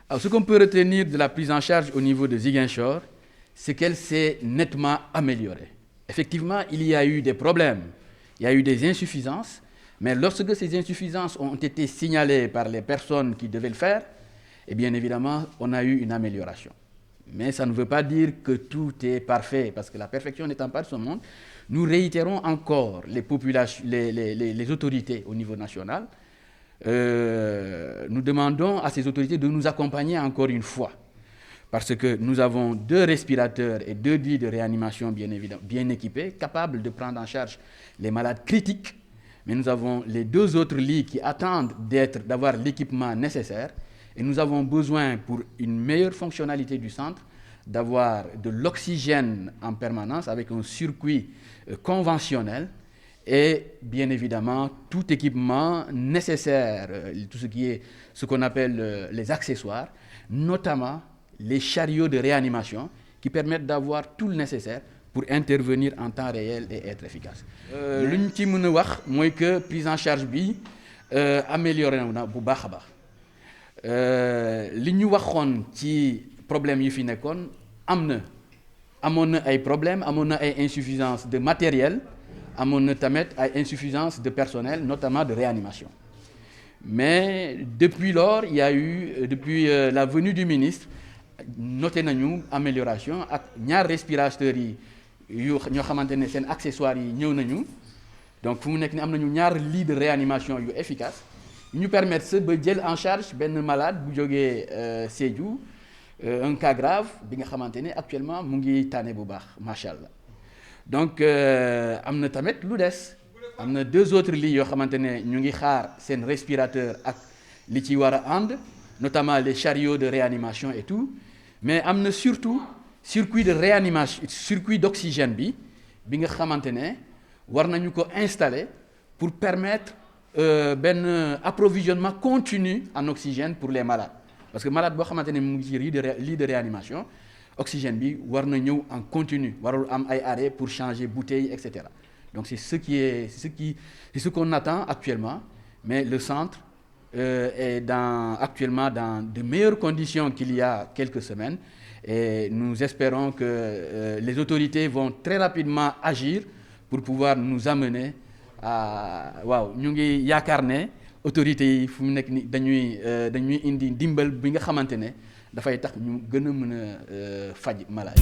Alors, ce qu'on peut retenir de la prise en charge au niveau de Ziguinchor, c'est qu'elle s'est nettement améliorée. Effectivement, il y a eu des problèmes, il y a eu des insuffisances, mais lorsque ces insuffisances ont été signalées par les personnes qui devaient le faire, et bien évidemment, on a eu une amélioration. Mais ça ne veut pas dire que tout est parfait, parce que la perfection n'étant pas de ce monde. Nous réitérons encore les autorités au niveau national. Nous demandons à ces autorités de nous accompagner encore une fois. Parce que nous avons 2 respirateurs et 2 lits de réanimation bien équipés, capables de prendre en charge les malades critiques. Mais nous avons les 2 autres lits qui attendent d'avoir l'équipement nécessaire. Et nous avons besoin, pour une meilleure fonctionnalité du centre, d'avoir de l'oxygène en permanence avec un circuit conventionnel et bien évidemment tout équipement nécessaire, tout ce qu'on appelle les accessoires, notamment les chariots de réanimation qui permettent d'avoir tout le nécessaire pour intervenir en temps réel et être efficace. Lu ñu ci mën a wax mooy que prise en charge bi amélioré na bu baax a baax. Li ñu waxoon ci problème yi fi nekkoon amoon na ay problèmes, amoon na ay insuffisances de matériel, amoon na tamit ay insuffisances de personnel, notamment de réanimation. Mais depuis lors, il y a eu, depuis la venue du ministre, noté nañu amélioration ak ñaar respirateurs yi yu ñoo xamante ne seen accessoires yi ñëw nañu. Donc fu mu nekk ni am nañu ñaar lits de réanimation yu efficace ñu permettre sa ba jël en charge benn malade bu jógee Sédhiou, un cas grave bi nga xamante ne actuellement mu ngi tane bu baax macha allah. Donc am na tamit lu des am na 2 autres lits yoo xamante ne ñu ngi xaar seen respirateur ak li ci war a ànd, notamment les chariots de réanimation et tout. Mais am na surtout circuit de réanimation, circuit d'oxygène bi nga xamante ne war nañu ko installer pour permettre benn approvisionnement continu en oxygène pour les malades. Parce que malade boo xamante ne mu ngi ci lit de réanimation, oxygène bi war na ñëw en continu, warul am ay arrêt pour changer bouteille, etc. Donc c'est ce qu'on attend actuellement, mais le centre est actuellement dans de meilleures conditions qu'il y a quelques semaines et nous espérons que les autorités vont très rapidement agir pour pouvoir nous amener à waaw ñu ngi yaakaar ne autorités yi fu mu nekk ni dañuy indi ndimbal bi nga xamante ne dafay tax ñu gën a mën a faj malade.